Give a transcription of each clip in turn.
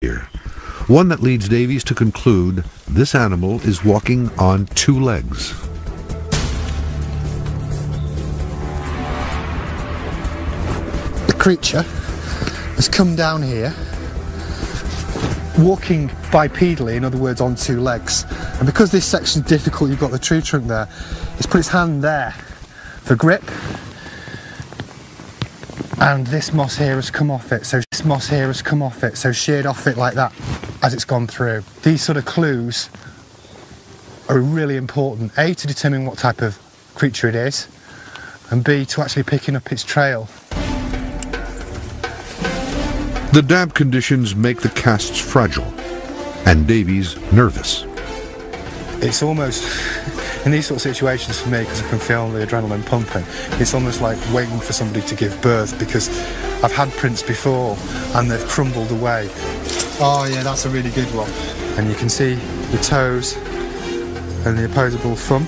here. One that leads Davies to conclude this animal is walking on two legs. The creature has come down here, walking bipedally, in other words on two legs. And because this section's difficult, you've got the tree trunk there, it's put its hand there for grip. And this moss here has come off it, so sheared off it like that as it's gone through. These sort of clues are really important, A, to determine what type of creature it is, and B, to actually picking up its trail. The damp conditions make the casts fragile, and Davies nervous. It's almost, in these sort of situations for me, because I can feel the adrenaline pumping, it's almost like waiting for somebody to give birth, because I've had prints before and they've crumbled away. Oh yeah, that's a really good one. And you can see the toes and the opposable thumb,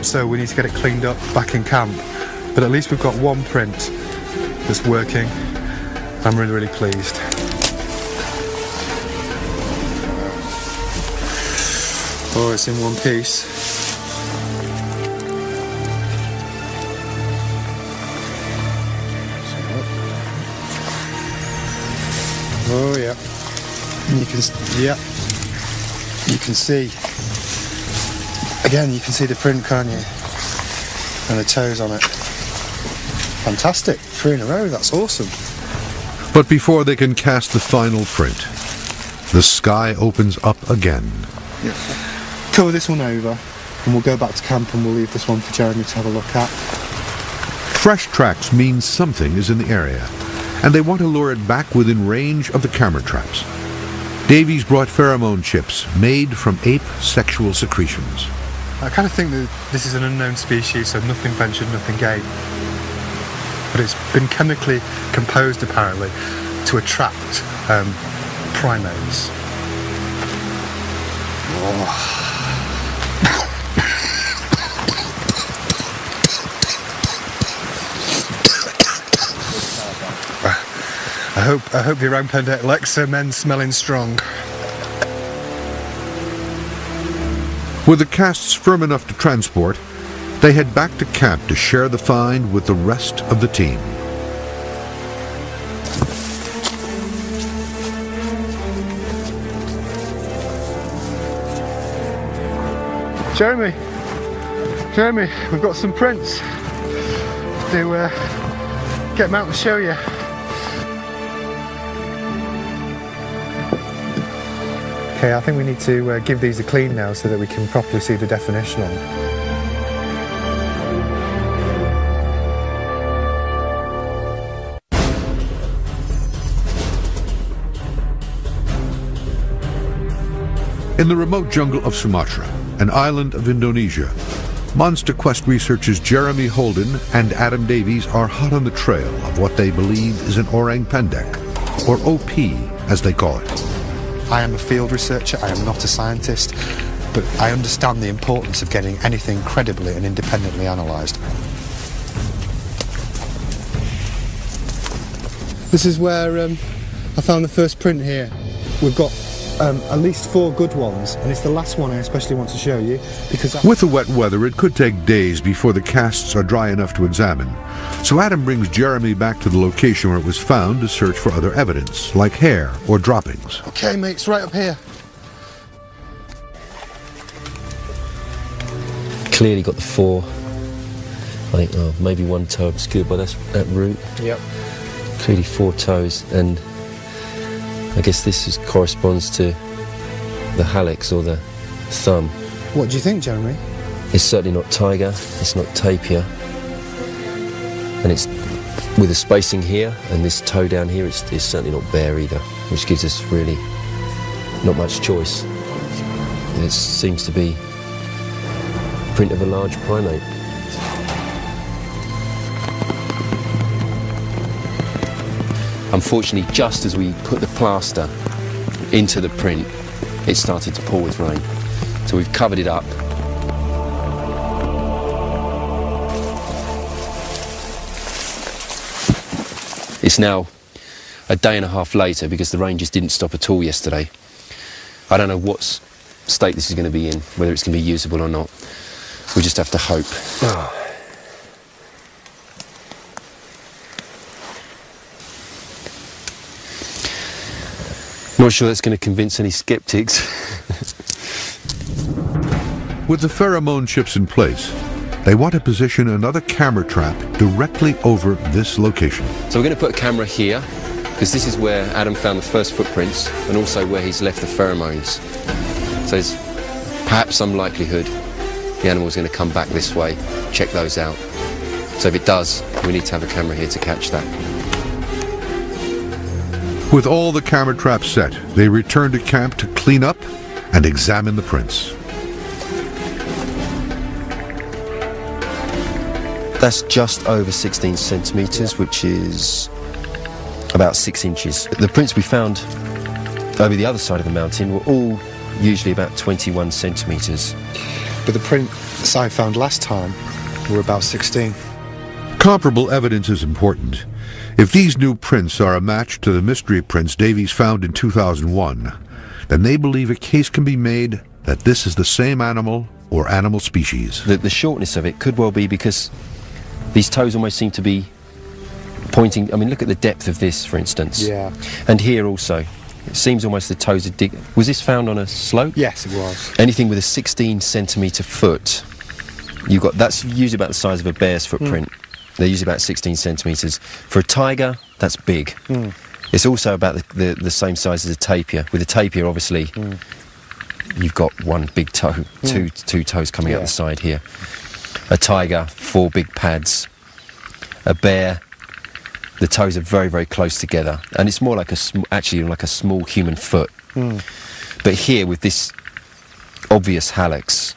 so we need to get it cleaned up back in camp. But at least we've got one print that's working. I'm really, really pleased. Oh, it's in one piece. Oh yeah. And you can, yeah. You can see. Again, you can see the print, can't you? And the toes on it. Fantastic. 3 in a row. That's awesome. But before they can cast the final print, the sky opens up again. Yeah. Cover this one over, and we'll go back to camp and we'll leave this one for Jeremy to have a look at. Fresh tracks mean something is in the area, and they want to lure it back within range of the camera traps. Davies brought pheromone chips made from ape sexual secretions. I kind of think that this is an unknown species, so nothing ventured, nothing gained. But it's been chemically composed, apparently, to attract primates. Oh. I hope the Orang Pendek likes men smelling strong. With the casts firm enough to transport, they head back to camp to share the find with the rest of the team. Jeremy, we've got some prints to get them out and show you. Okay, I think we need to give these a clean now so that we can properly see the definition on them. In the remote jungle of Sumatra, an island of Indonesia, Monster Quest researchers Jeremy Holden and Adam Davies are hot on the trail of what they believe is an Orang Pendek, or OP as they call it. I am a field researcher, I am not a scientist, but I understand the importance of getting anything credibly and independently analysed. This is where I found the first print here. We've got at least 4 good ones, and it's the last one I especially want to show you because with the wet weather, it could take days before the casts are dry enough to examine. So Adam brings Jeremy back to the location where it was found to search for other evidence, like hair or droppings. Okay, mate, it's right up here. Clearly got the 4. I think maybe 1 toe obscured by that root. Yep. Clearly 4 toes, and I guess this corresponds to the hallux or the thumb. What do you think, Jeremy? It's certainly not tiger, it's not tapir, and it's with a spacing here and this toe down here, it's certainly not bear either, which gives us really not much choice. And it seems to be a print of a large primate. Unfortunately, just as we put the plaster into the print, it started to pour with rain. So we've covered it up. It's now a day and a half later, because the rain just didn't stop at all yesterday. I don't know what state this is going to be in, whether it's going to be usable or not. We just have to hope. Not sure that's going to convince any skeptics. With the pheromone chips in place, they want to position another camera trap directly over this location. So we're going to put a camera here, because this is where Adam found the first footprints, and also where he's left the pheromones. So there's perhaps some likelihood the animal's going to come back this way, check those out. So if it does, we need to have a camera here to catch that. With all the camera traps set, they return to camp to clean up and examine the prints. That's just over 16 centimetres, which is about 6 inches. The prints we found over the other side of the mountain were all usually about 21 centimetres. But the prints I found last time were about 16. Comparable evidence is important. If these new prints are a match to the mystery prints Davies found in 2001, then they believe a case can be made that this is the same animal or animal species. The shortness of it could well be because these toes almost seem to be pointing. I mean, look at the depth of this, for instance. Yeah. And here also. It seems almost the toes are dig. Was this found on a slope? Yes, it was. Anything with a 16 centimetre foot, you've got, that's usually about the size of a bear's footprint. They're usually about 16 centimetres. For a tiger, that's big. It's also about the same size as a tapir. With a tapir, obviously, you've got one big toe, two toes coming out the side here. A tiger, 4 big pads. A bear, the toes are very, very close together, and it's more like actually like a small human foot. But here, with this obvious hallux,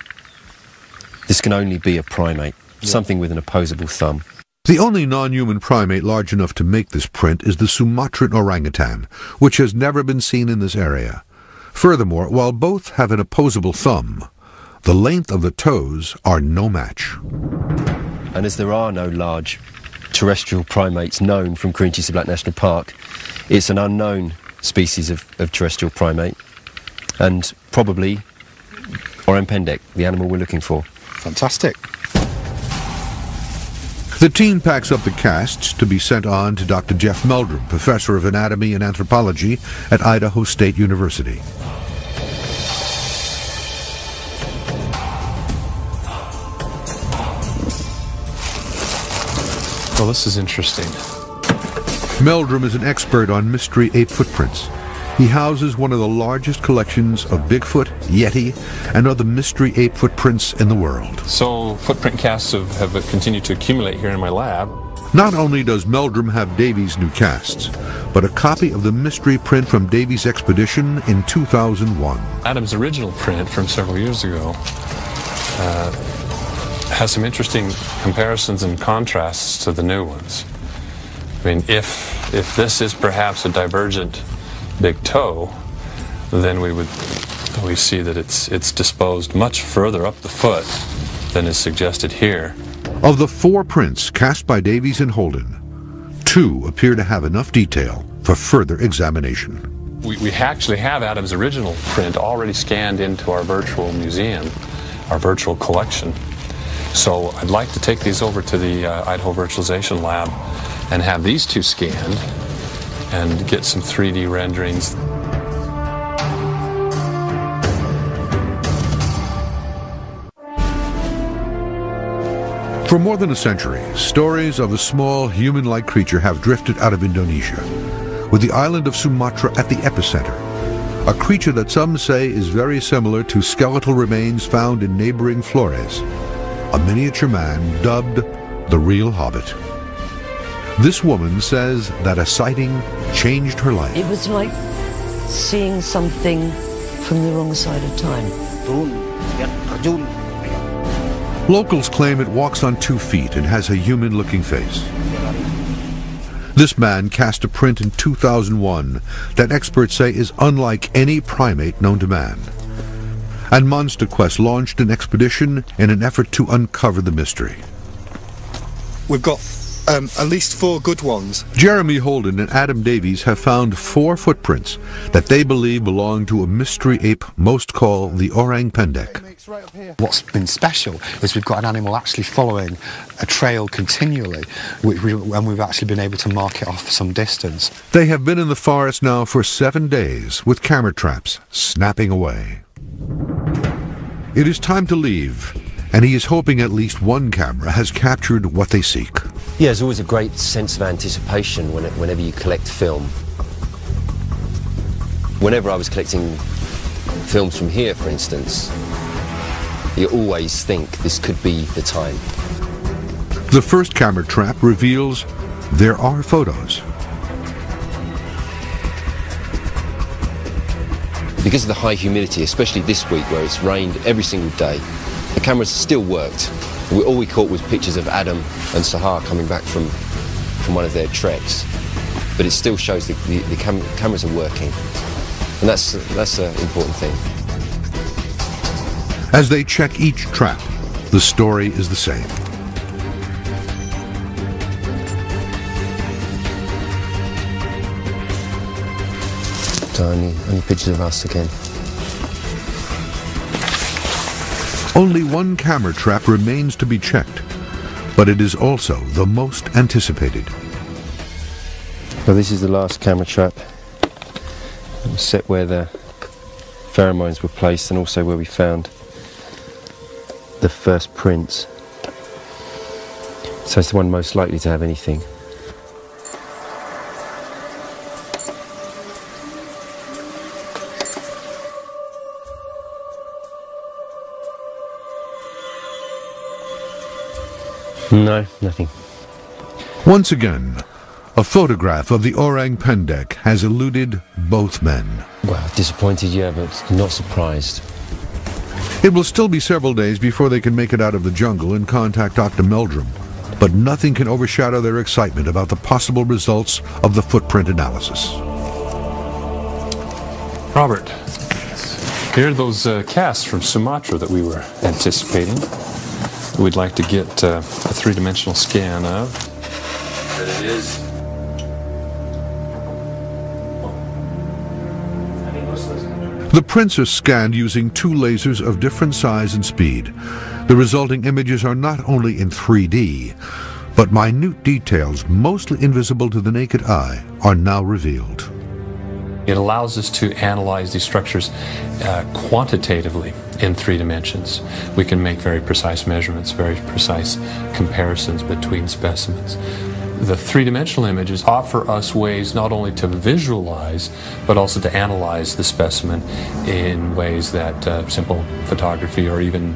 this can only be a primate, something with an opposable thumb. The only non-human primate large enough to make this print is the Sumatran orangutan, which has never been seen in this area. Furthermore, while both have an opposable thumb, the length of the toes are no match. And as there are no large terrestrial primates known from Kerinci Seblat National Park, it's an unknown species of terrestrial primate, and probably Orang Pendek, the animal we're looking for. Fantastic. The team packs up the casts to be sent on to Dr. Jeff Meldrum, Professor of Anatomy and Anthropology at Idaho State University. Well, this is interesting. Meldrum is an expert on mystery ape footprints. He houses one of the largest collections of Bigfoot, Yeti, and other mystery ape footprints in the world. So footprint casts have continued to accumulate here in my lab. Not only does Meldrum have Davies' new casts, but a copy of the mystery print from Davies' expedition in 2001. Adam's original print from several years ago has some interesting comparisons and contrasts to the new ones. I mean, if this is perhaps a divergent big toe, then we see that it's disposed much further up the foot than is suggested here. Of the 4 prints cast by Davies and Holden, 2 appear to have enough detail for further examination. We actually have Adam's original print already scanned into our virtual museum, our virtual collection. So I'd like to take these over to the Idaho Virtualization Lab and have these 2 scanned and get some 3D renderings. For more than a century, stories of a small human-like creature have drifted out of Indonesia, with the island of Sumatra at the epicenter. A creature that some say is very similar to skeletal remains found in neighboring Flores, a miniature man dubbed the Real Hobbit. This woman says that a sighting changed her life. It was like seeing something from the wrong side of time. Locals claim it walks on 2 feet and has a human-looking face. This man cast a print in 2001 that experts say is unlike any primate known to man. And Monster Quest launched an expedition in an effort to uncover the mystery. We've got At least 4 good ones. Jeremy Holden and Adam Davies have found 4 footprints that they believe belong to a mystery ape most call the Orang Pendek. What's been special is we've got an animal actually following a trail continually, and we've actually been able to mark it off some distance. They have been in the forest now for 7 days with camera traps snapping away. It is time to leave, and he is hoping at least one camera has captured what they seek. Yeah, there's always a great sense of anticipation whenever you collect film. Whenever I was collecting films from here, for instance, you always think this could be the time. The first camera trap reveals there are photos. Because of the high humidity, especially this week where it's rained every single day, the cameras still worked. All we caught was pictures of Adam and Sahar coming back from one of their treks. But it still shows the cameras are working. And that's an important thing. As they check each trap, the story is the same. Only pictures of us again. Only one camera trap remains to be checked, but it is also the most anticipated. Well, this is the last camera trap. It was set where the pheromones were placed and also where we found the first prints. So it's the one most likely to have anything. No, nothing. Once again, a photograph of the Orang Pendek has eluded both men. Well, disappointed, yeah, but not surprised. It will still be several days before they can make it out of the jungle and contact Dr. Meldrum, but nothing can overshadow their excitement about the possible results of the footprint analysis. Robert, here are those casts from Sumatra that we were anticipating. We'd like to get a 3-dimensional scan of. But it is. The prints are scanned using 2 lasers of different size and speed. The resulting images are not only in 3D, but minute details mostly invisible to the naked eye are now revealed. It allows us to analyze these structures quantitatively in 3 dimensions. We can make very precise measurements, very precise comparisons between specimens. The 3-dimensional images offer us ways not only to visualize, but also to analyze the specimen in ways that simple photography or even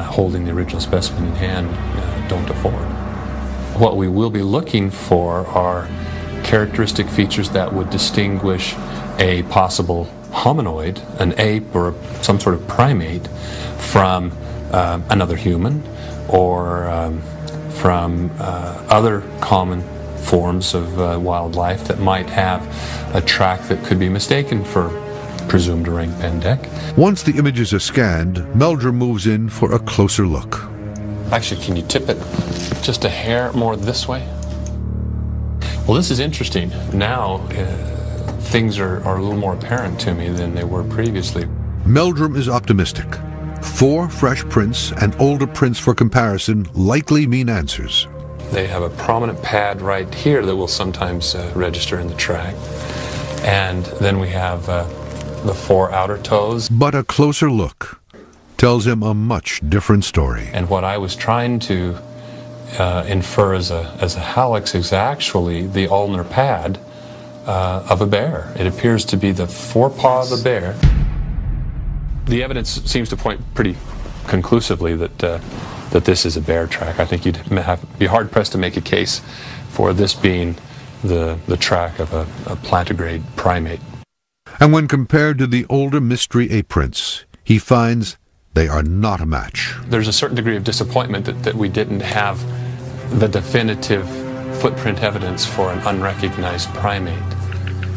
holding the original specimen in hand don't afford. What we will be looking for are characteristic features that would distinguish a possible hominoid, an ape or some sort of primate, from another human or from other common forms of wildlife that might have a track that could be mistaken for presumed Orang Pendek. Once the images are scanned, Meldrum moves in for a closer look. Actually, can you tip it just a hair more this way? Well, this is interesting. Now, things are a little more apparent to me than they were previously. Meldrum is optimistic. 4 fresh prints and older prints for comparison likely mean answers. They have a prominent pad right here that will sometimes register in the track. And then we have the 4 outer toes. But a closer look tells him a much different story. And what I was trying to infer as a hallux is actually the ulnar pad of a bear. It appears to be the forepaw of the bear. The evidence seems to point pretty conclusively that this is a bear track. I think you'd be hard-pressed to make a case for this being the track of a plantigrade primate. And when compared to the older mystery ape prints, he finds they are not a match. There's a certain degree of disappointment that we didn't have the definitive footprint evidence for an unrecognized primate.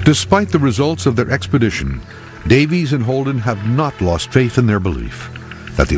Despite the results of their expedition, Davies and Holden have not lost faith in their belief that the